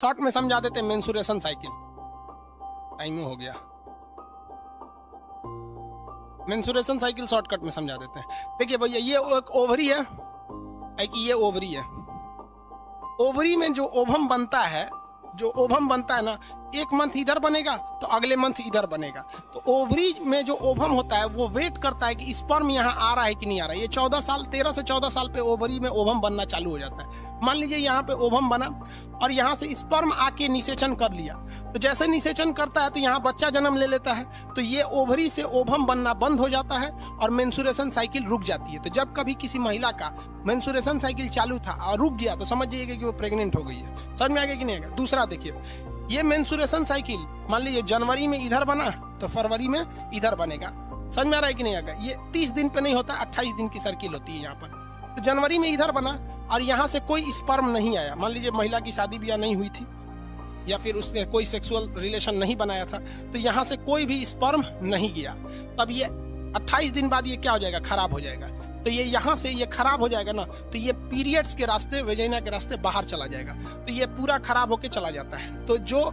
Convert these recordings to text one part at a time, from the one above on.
Short में समझा देते हैं मेंसुरेशन साइकिल। टाइम हो गया। मेंसुरेशन साइकिल शॉर्टकट में समझा देते हैं। देखिए भैया, ये एक ओवरी है कि ये ओवरी है। ओवरी में जो ओवम बनता है, जो ओवम बनता है ना, एक मंथ इधर बनेगा तो अगले मंथ इधर बनेगा। तो ओवरी में जो ओवम होता है वो वेट करता है कि स्पर्म यहाँ आ रहा है कि नहीं आ रहा है। ये 13 से 14 साल पे ओवरी में ओवम बनना चालू हो जाता है। मान लीजिए यहाँ पे ओवम बना और यहाँ से स्पर्म आके निषेचन कर लिया, तो जैसे निषेचन करता है तो यहाँ बच्चा जन्म ले लेता है, तो ये ओवरी से ओवम बनना बंद हो जाता है और मेंसुरेशन साइकिल रुक जाती है। तो जब कभी किसी महिला का मेंसुरेशन साइकिल चालू था और रुक गया तो समझ जाइएगा कि वो प्रेग्नेंट हो गई है। समझ में आ गया कि नहीं आएगा? दूसरा देखिए, ये मेंसुरेशन साइकिल मान लीजिए जनवरी में इधर बना तो फरवरी में इधर बनेगा। समझ में आ रहा है कि नहीं आएगा? ये 30 दिन पे नहीं होता, 28 दिन की सर्किल होती है यहाँ पर। तो जनवरी में इधर बना और यहाँ से कोई स्पर्म नहीं आया। मान लीजिए महिला की शादी ब्याह नहीं हुई थी या फिर उसने कोई सेक्सुअल रिलेशन नहीं बनाया था, तो यहाँ से कोई भी स्पर्म नहीं गया। तब ये 28 दिन बाद ये क्या हो जाएगा? खराब हो जाएगा। तो ये यहाँ से ये खराब हो जाएगा ना, तो ये पीरियड्स के रास्ते, वेजाइना के रास्ते बाहर चला जाएगा, तो ये पूरा खराब होके चला जाता है। तो जो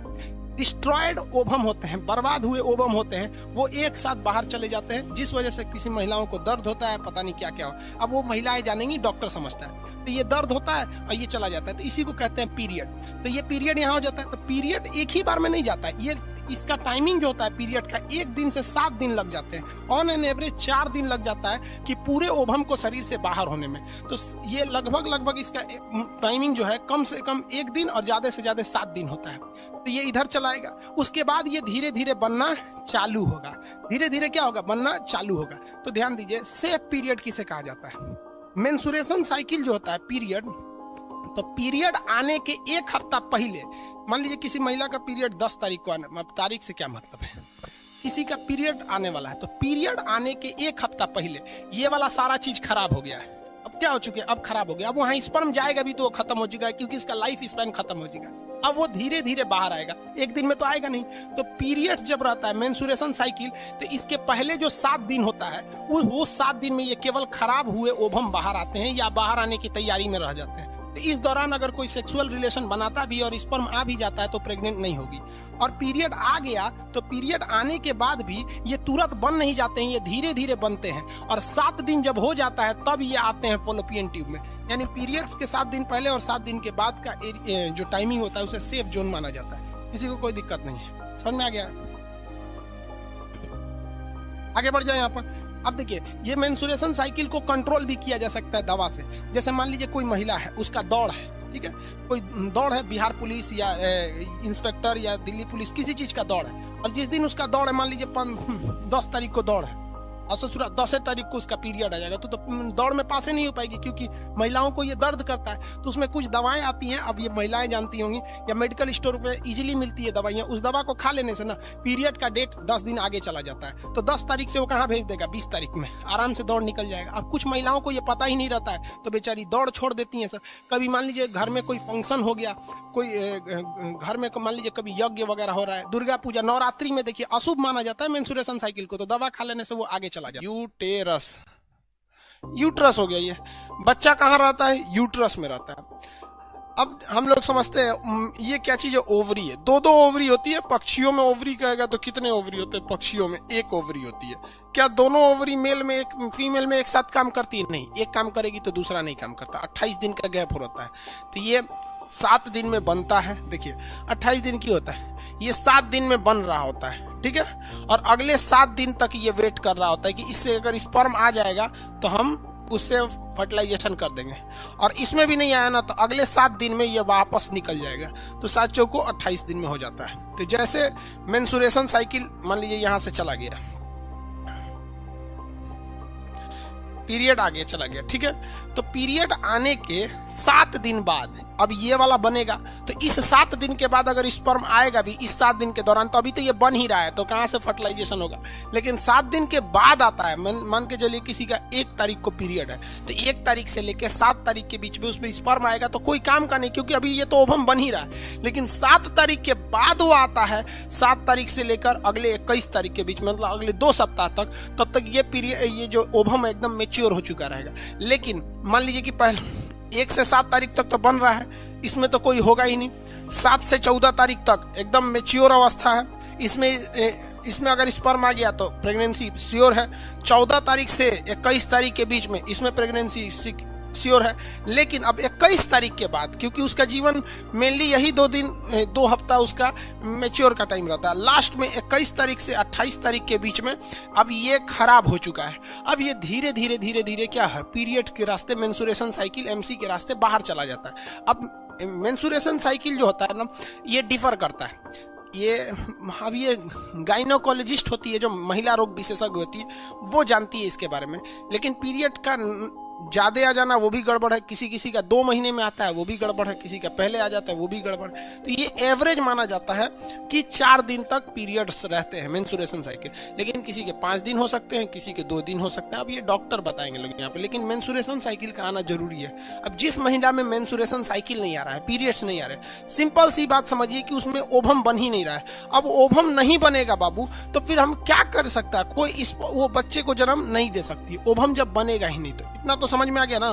डिस्ट्रॉयड ओवम होते हैं, बर्बाद हुए ओवम होते हैं, वो एक साथ बाहर चले जाते हैं, जिस वजह से किसी महिलाओं को दर्द होता है, पता नहीं क्या क्या हो। अब वो महिलाएं जानेंगी, डॉक्टर समझता है। तो ये दर्द होता है और ये चला जाता है, तो इसी को कहते हैं पीरियड। तो ये पीरियड यहाँ हो जाता है। तो पीरियड एक ही बार में नहीं जाता है, ये इसका टाइमिंग जो होता है पीरियड का 1 दिन से 7 दिन लग जाते हैं। ऑन एन एवरेज 4 दिन लग जाता है कि पूरे ओवम को शरीर से बाहर होने में। तो ये लगभग इसका टाइमिंग जो है कम से कम 1 दिन और ज्यादा से ज्यादा 7 दिन होता है। तो ये इधर चलाएगा, उसके बाद ये धीरे धीरे बनना चालू होगा। धीरे धीरे क्या होगा? बनना चालू होगा। तो ध्यान दीजिए, सेफ पीरियड किसे कहा जाता है? मेंसुरेशन साइकिल जो होता है पीरियड, तो पीरियड आने के 1 हफ्ता पहले, मान लीजिए किसी महिला का पीरियड 10 तारीख को आने, तारीख से क्या मतलब है, किसी का पीरियड आने वाला है, तो पीरियड आने के 1 हफ्ता पहले ये वाला सारा चीज खराब हो गया है। अब क्या हो चुके हैं? अब खराब हो गया। अब वहां स्पर्म जाएगा भी तो वो खत्म हो जाएगा, क्योंकि इसका लाइफ स्पैन खत्म हो जाएगा। अब वो धीरे धीरे बाहर आएगा, 1 दिन में तो आएगा नहीं। तो पीरियड्स जब रहता है मेंसुरेशन साइकिल, तो इसके पहले जो 7 दिन होता है वो 7 दिन में ये केवल खराब हुए ओवम बाहर आते हैं या बाहर आने की तैयारी में रह जाते हैं। तो इस दौरान अगर कोई सेक्सुअल रिलेशन बनाता भी और स्पर्म आ भी जाता है तो प्रेग्नेंट नहीं होगी। और पीरियड आ गया तो पीरियड आने के बाद भी ये तुरंत बन नहीं जाते हैं, ये धीरे धीरे बनते हैं। और 7 दिन जब हो जाता है तब ये आते हैं फॉलोपियन ट्यूब में। यानी पीरियड्स के 7 दिन पहले और 7 दिन के बाद का जो टाइमिंग होता है उसे सेफ जोन माना जाता है। किसी को कोई दिक्कत नहीं है। समझ में आ गया? आगे बढ़ जाए यहाँ पर। अब देखिए, ये मेंसुरेशन साइकिल को कंट्रोल भी किया जा सकता है दवा से। जैसे मान लीजिए कोई महिला है, उसका दौड़ है, ठीक है, कोई दौड़ है, बिहार पुलिस या इंस्पेक्टर या दिल्ली पुलिस, किसी चीज का दौड़ है, और जिस दिन उसका दौड़ है, मान लीजिए 10 तारीख को दौड़ है और ससुरा 10 तारीख को उसका पीरियड आ जाएगा, तो दौड़ में पास ही नहीं हो पाएगी, क्योंकि महिलाओं को ये दर्द करता है। तो उसमें कुछ दवाएं आती हैं, अब ये महिलाएं जानती होंगी, या मेडिकल स्टोर पे इजीली मिलती है दवाइयाँ। उस दवा को खा लेने से ना पीरियड का डेट 10 दिन आगे चला जाता है। तो 10 तारीख से वो कहाँ भेज देगा? 20 तारीख में आराम से दौड़ निकल जाएगा। अब कुछ महिलाओं को ये पता ही नहीं रहता है, तो बेचारी दौड़ छोड़ देती हैं सर। कभी मान लीजिए घर में कोई फंक्शन हो गया, कोई घर में मान लीजिए कभी यज्ञ वगैरह हो रहा है, दुर्गा पूजा, नवरात्रि में देखिए अशुभ माना जाता है मेंसुरेशन साइकिल को, तो दवा खा लेने से वो आगे चला जाता है। यूट्रस हो गया। ये बच्चा कहाँ रहता है? यूट्रस में रहता है। अब हम लोग समझते हैं ये क्या चीज है? ओवरी है। 2 ओवरी होती है। पक्षियों में ओवरी कहेगा तो कितने ओवरी होते हैं? पक्षियों में 1 ओवरी होती है। क्या दोनों ओवरी मेल में एक फीमेल में एक साथ काम करती है? नहीं, एक काम करेगी तो दूसरा नहीं काम करता। 28 दिन का गैप होता है। तो ये 7 दिन में बनता है। देखिए 28 दिन की होता है, ये 7 दिन में बन रहा होता है, ठीक है। और अगले 7 दिन तक ये वेट कर रहा होता है कि इससे अगर स्पर्म आ जाएगा तो हम उससे फर्टिलाइजेशन कर देंगे, और इसमें भी नहीं आया ना तो अगले 7 दिन में ये वापस निकल जाएगा। तो 7 चौको 28 दिन में हो जाता है। तो जैसे मेंसुरेशन साइकिल मान लीजिए यहाँ से चला गया, पीरियड आगे चला गया, ठीक है। तो पीरियड आने के 7 दिन बाद अब ये वाला बनेगा। तो इस 7 दिन के बाद अगर स्पर्म आएगा भी इस 7 दिन के दौरान, तो अभी तो ये बन ही रहा है, तो कहाँ से फर्टिलाइजेशन होगा? लेकिन 7 दिन के बाद आता है। मान के चलिए किसी का 1 तारीख को पीरियड है, तो 1 तारीख से लेकर 7 तारीख के बीच में उसमें स्पर्म आएगा तो कोई काम का नहीं, क्योंकि अभी ये तो ओवम बन ही रहा है। लेकिन 7 तारीख के बाद वो आता है, 7 तारीख से लेकर अगले 21 तारीख के बीच में, मतलब अगले 2 सप्ताह तक, तब तक ये पीरियड, ये जो ओवम एकदम मेच्योर हो चुका रहेगा। लेकिन मान लीजिए कि पहले 1 से 7 तारीख तक तो बन रहा है, इसमें तो कोई होगा ही नहीं। 7 से 14 तारीख तक एकदम मेच्योर अवस्था है, इसमें अगर स्पर्म आ गया तो प्रेगनेंसी श्योर है। 14 तारीख से 21 तारीख के बीच में इसमें प्रेगनेंसी श्योर है। लेकिन अब 21 तारीख के बाद, क्योंकि उसका जीवन मेनली यही 2 हफ्ता उसका मैच्योर का टाइम रहता है, लास्ट में 21 तारीख से 28 तारीख के बीच में अब ये खराब हो चुका है। अब ये धीरे धीरे धीरे धीरे क्या है, पीरियड के रास्ते, मेंस्ट्रुएशन साइकिल MC के रास्ते बाहर चला जाता है। अब मेंस्ट्रुएशन साइकिल जो होता है ना, ये डिफर करता है। अब ये गाइनोकोलॉजिस्ट होती है, जो महिला रोग विशेषज्ञ होती है, वो जानती है इसके बारे में। लेकिन पीरियड का ज्यादा आ जाना वो भी गड़बड़ है, किसी का 2 महीने में आता है वो भी गड़बड़ है, किसी का पहले आ जाता है वो भी गड़बड़ है। तो ये एवरेज माना जाता है कि 4 दिन तक पीरियड्स रहते हैं मेंस्ट्रुएशन साइकिल, लेकिन किसी के 5 दिन हो सकते हैं, किसी के 2 दिन हो सकता है। अब ये डॉक्टर बताएंगे लोग यहाँ पे, लेकिन मेंस्ट्रुएशन साइकिल का आना जरूरी है। अब जिस महिला में मेंस्ट्रुएशन साइकिल नहीं आ रहा है, पीरियड्स नहीं आ रहे, सिंपल सी बात समझिए कि उसमें ओवम बन ही नहीं रहा है। अब ओवम नहीं बनेगा बाबू, तो फिर हम क्या कर सकता है, कोई वो बच्चे को जन्म नहीं दे सकती। ओवम जब बनेगा ही नहीं, तो इतना तो समझ में आ गया ना।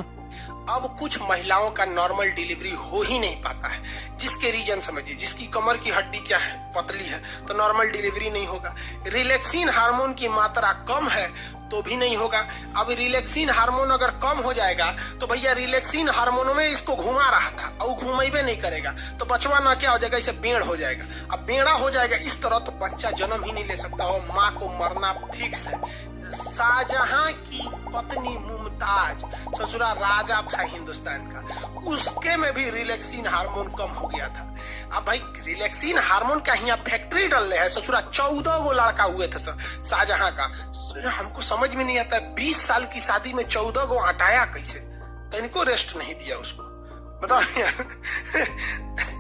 अब कुछ महिलाओं का नॉर्मल डिलीवरी हो ही नहीं पाता है, जिसके रीजन समझिए, जिसकी कमर की हड्डी क्या है, पतली है, तो नॉर्मल डिलीवरी नहीं होगा। रिलैक्सिन हार्मोन की मात्रा कम है तो भी नहीं होगा। अब रिलैक्सिन हार्मोन अगर कम हो जाएगा तो भैया रिलैक्सिन हार्मोनों में इसको घुमा रहा था, और घुमाइबे नहीं करेगा तो बचवा ना क्या हो जाएगा, इसे बेड़ हो जाएगा। अब बेड़ा हो जाएगा इस तरह तो बच्चा जन्म ही नहीं ले सकता, और माँ को मरना फिक्स है। शाहजहां की पत्नी मुमताज, ससुरा राजा था हिंदुस्तान का, उसके में भी रिलैक्सिन हार्मोन कम हो गया था। अब भाई रिलैक्सिन हार्मोन का यहाँ फैक्ट्री डल रहे हैं, ससुरा 14 गो लड़का हुए थे शाहजहां का। हमको समझ में नहीं आता, 20 साल की शादी में 14 गो हटाया कैसे, तो इनको रेस्ट नहीं दिया उसको, बताओ यार।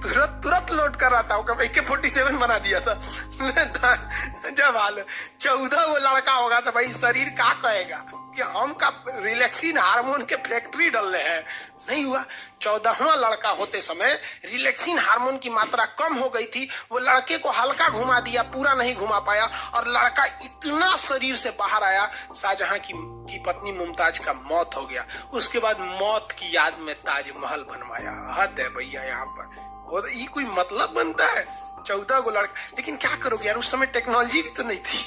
तुरंत लोड कर रहा था, AK-47 बना दिया था। जब हाल 14 वो लड़का होगा तो भाई शरीर क्या कहेगा कि हम का रिलैक्सिन हार्मोन के फैक्ट्री डल रहे हैं। नहीं हुआ। 14वां लड़का होते समय रिलैक्सिन हार्मोन की मात्रा कम हो गई थी, वो लड़के को हल्का घुमा दिया, पूरा नहीं घुमा पाया, और लड़का इतना शरीर से बाहर आया, शाहजहां की पत्नी मुमताज का मौत हो गया। उसके बाद मौत की याद में ताजमहल बनवाया। हद है भैया यहाँ पर, और ये कोई मतलब बनता है? 14 गो लड़का। लेकिन क्या करोगे यार, उस समय टेक्नोलॉजी भी तो नहीं थी।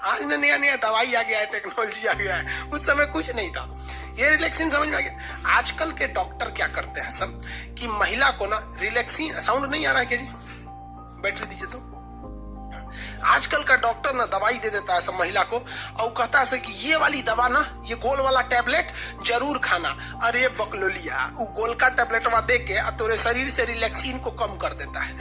आज नया नया दवाई आ गया है, टेक्नोलॉजी आ गया है, उस समय कुछ नहीं था। ये रिलैक्सिन समझ में आ गया। आजकल के डॉक्टर क्या करते हैं सब कि महिला को ना रिलैक्सिन, साउंड नहीं आ रहा है क्या जी, बैटरी दीजिए तो। आजकल का डॉक्टर ना दवाई दे देता है सब महिला को, और कहता है कि ये वाली दवा ना, ये गोल वाला टैबलेट जरूर खाना। अरे बकलोलिया, वो गोल का टैबलेटवा दे के तोरे शरीर से रिलैक्सिन को कम कर देता है।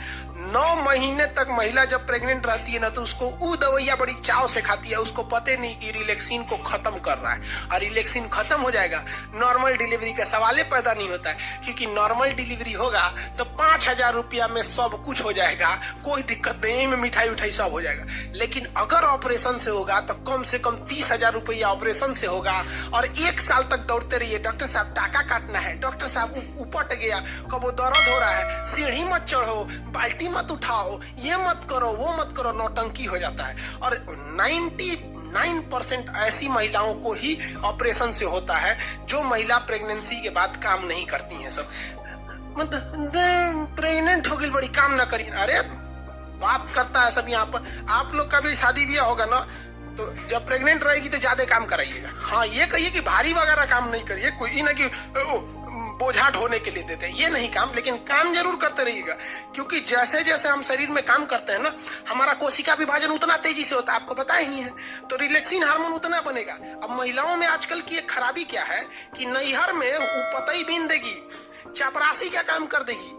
9 महीने तक महिला जब प्रेग्नेंट रहती है ना, तो उसको वो दवाइयां बड़ी चाव से खाती है, उसको पता नहीं कि रिलैक्सिन को खत्म कर रहा है, और रिलैक्सिन खत्म हो जाएगा, नॉर्मल डिलीवरी का सवाल पैदा नहीं होता है। क्योंकि नॉर्मल डिलीवरी होगा तो 5000 रुपया में सब कुछ हो जाएगा, कोई दिक्कत नहीं, में मिठाई उठाई सब हो जाएगा। लेकिन अगर ऑपरेशन से होगा तो कम से कम 30,000 रुपया ऑपरेशन से होगा, और 1 साल तक दौड़ते रहिए, डॉक्टर साहब टाका काटना है, डॉक्टर साहब उपट गया, कब दर्द हो रहा है, सीढ़ी मत चढ़ो, बाल्टी मत उठाओ, ये मत करो, वो मत करो, नौटंकी हो जाता है। और 99% ऐसी महिलाओं को ही ऑपरेशन से होता है, जो महिला प्रेगनेंसी के बाद काम नहीं करती हैं। सब मतलब प्रेग्नेंट हो गई, बड़ी काम ना करिए। अरे बात करता है सब यहाँ पर। आप लोग का भी शादी ब्याह होगा ना, तो जब प्रेग्नेंट रहेगी तो ज्यादा काम कराइएगा। हाँ, ये कहिए कि भारी वगैरह काम नहीं करिए, कोई ना कि बोझा ढोने के लिए देते हैं, ये नहीं काम, लेकिन काम जरूर करते रहिएगा। क्योंकि जैसे जैसे हम शरीर में काम करते हैं ना, हमारा कोशिका विभाजन उतना तेजी से होता है, आपको पता ही है, तो रिलैक्सिन हार्मोन उतना बनेगा। अब महिलाओं में आजकल की एक खराबी क्या है कि नैहर में वो पतई बीन देगी, चपरासी का काम कर देगी,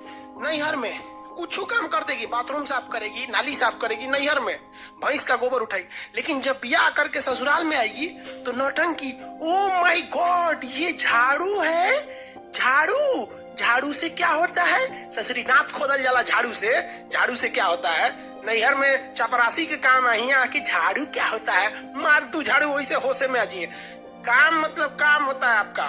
नैहर में कुछ काम कर देगी, बाथरूम साफ करेगी, नाली साफ करेगी, नैहर में भैंस का गोबर उठाएगी, लेकिन जब ब्याह करके ससुराल में आएगी तो नौटंकी। ओ माय गॉड, ये झाड़ू है, झाड़ू से क्या होता है? ससुरी दांत खोदल जाला झाड़ू से क्या होता है? नैहर में चपरासी के काम है, यहाँ की झाड़ू क्या होता है? मार तू झाड़ू, वैसे होशे में आ जाइए। काम मतलब काम होता है आपका।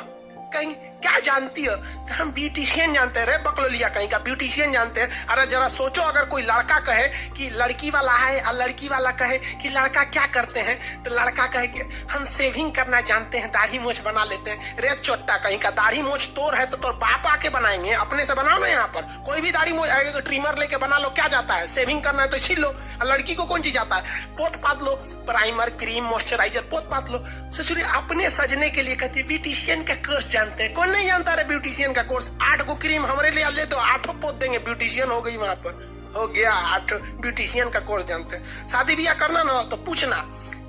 कहीं क्या जानती हो? तो हम ब्यूटिशियन जानते हैं रे बकलोलिया कहीं का, ब्यूटिशियन जानते हैं। अरे जरा सोचो, अगर कोई लड़का कहे कि लड़की वाला है और लड़की वाला कहे कि लड़का क्या करते हैं, तो लड़का कहे कि हम सेविंग करना जानते हैं, दाढ़ी मूछ बना लेते हैं। रे चोट्टा कहीं का, दाढ़ी मूछ तोड़ है तो तोर बाप आके बनाएंगे, अपने से बनाओ ना। यहाँ पर कोई भी दाढ़ी मूछ आएगा, ट्रिमर लेके बना लो, क्या जाता है? सेविंग करना है तो छील लो। और लड़की को कौन चीज आता है? पोत पात लो, प्राइमर क्रीम मॉइस्चराइजर पोत पात लो। ससुरी अपने सजने के लिए कहती है ब्यूटिशियन का कोर्स जानते हैं। कौन नहीं जानता रे ब्यूटिशियन का कोर्स? 8 को क्रीम हमारे लिए ले दो, 8 पोत देंगे, ब्यूटिशियन हो गई। वहां पर हो गया 8 ब्यूटिशियन का कोर्स जानते हैं। शादी ब्याह करना ना तो पूछना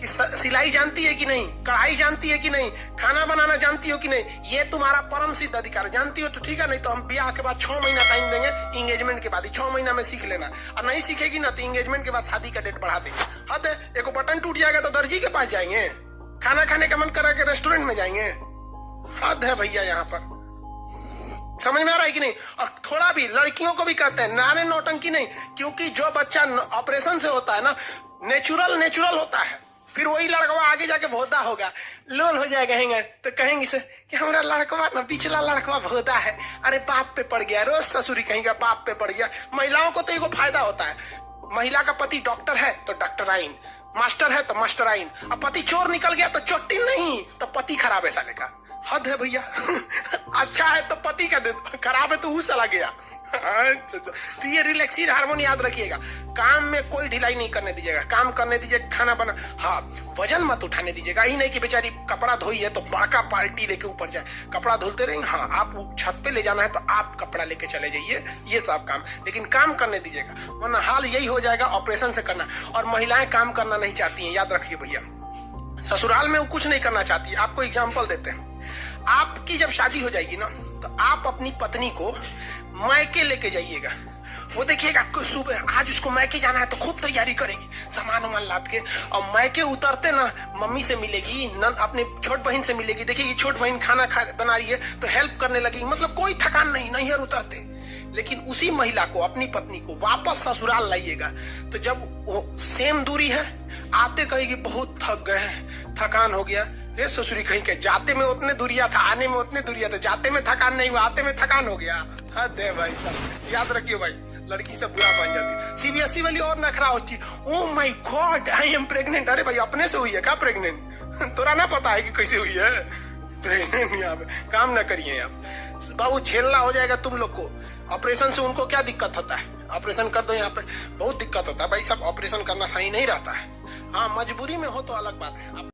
कि सिलाई जानती है कि नहीं, कढ़ाई जानती है कि नहीं, खाना बनाना जानती हो कि नहीं। ये तुम्हारा परम सिद्ध अधिकार, जानती हो तो ठीक है, नहीं तो हम ब्याह के बाद 6 महीना टाइम देंगे, इंगेजमेंट के बाद ही 6 महीना में सीख लेना। और नहीं सीखेगी ना तो इंगेजमेंट के बाद शादी का डेट बढ़ा देंगे। हद है, एक बटन टूट जाएगा तो दर्जी के पास जाएंगे, खाना खाने का मन करा के रेस्टोरेंट में जाएंगे। हद है भैया, यहाँ पर समझ में आ रहा है कि नहीं? और थोड़ा भी लड़कियों को भी कहते हैं नारे नौटंकी नहीं, क्योंकि जो बच्चा ऑपरेशन से होता है ना, नेचुरल होता है। फिर वही लड़कवा आगे जाके भोदा होगा, लोल हो जाएगा, कहेंगे तो कहेंगे से कि हमारा लड़कवा ना, पिछला लड़कवा भोदा है, अरे बाप पे पड़ गया, रोज ससुरी कहेंगे बाप पे पड़ गया। महिलाओं को तो एगो फायदा होता है, महिला का पति डॉक्टर है तो डॉक्टराइन, मास्टर है तो मास्टराइन, अब पति चोर निकल गया तो चोटी नहीं, तो पति खराब है साले का। हद है भैया। अच्छा है तो पति का दे, खराब है तो वो चला गया। तो ये रिलैक्सिन हार्मोन याद रखिएगा, काम में कोई ढिलाई नहीं करने दीजिएगा, काम करने दीजिए, खाना बना, हाँ वजन मत उठाने दीजिएगा। ही नहीं कि बेचारी कपड़ा धोई है तो बड़का पार्टी लेके ऊपर जाए, कपड़ा धुलते रहेंगे। हाँ आप छत पे ले जाना है तो आप कपड़ा लेके चले जाइए, ये सब काम, लेकिन काम करने दीजिएगा, वरना हाल यही हो जाएगा ऑपरेशन से करना। और महिलाएं काम करना नहीं चाहती हैं, याद रखिए भैया, ससुराल में वो कुछ नहीं करना चाहती। आपको एग्जाम्पल देते हैं, आपकी जब शादी हो जाएगी ना तो आप अपनी पत्नी को मायके लेके जाइएगा। वो देखिएगा सुबह आज उसको मायके जाना है तो खूब तैयारी करेगी, सामान उमान लाद के, और मायके उतरते ना मम्मी से मिलेगी, अपने छोट बहन से मिलेगी, देखिएगी छोट बहन खाना बना रही है तो हेल्प करने लगेगी, मतलब कोई थकान नहीं, नैहर उतरते। लेकिन उसी महिला को, अपनी पत्नी को वापस ससुराल लाइएगा तो जब वो सेम दूरी है, आते कहेगी बहुत थक गए, थकान हो गया। ये ससुरी कहीं के, जाते में उतने दूरिया था, आने में उतने दूरिया था, जाते में थकान नहीं हुआ, आते में थकान हो गया। हद है भाई साहब, याद रखिए भाई, लड़की से बुरा मान जाती। सीबीएसई वाली और नखरा होती, oh my God I am pregnant. अरे भाई अपने से हुई है क्या प्रेग्नेंट? तोरा ना पता है कि कैसे हुई है प्रेग्नेंट? यहाँ पे काम ना करिए आप बाबू, झेलना हो जाएगा तुम लोग को। ऑपरेशन से उनको क्या दिक्कत होता है? ऑपरेशन कर दो, यहाँ पे बहुत दिक्कत होता है भाई साहब, ऑपरेशन करना सही नहीं रहता है। हाँ मजबूरी में हो तो अलग बात है।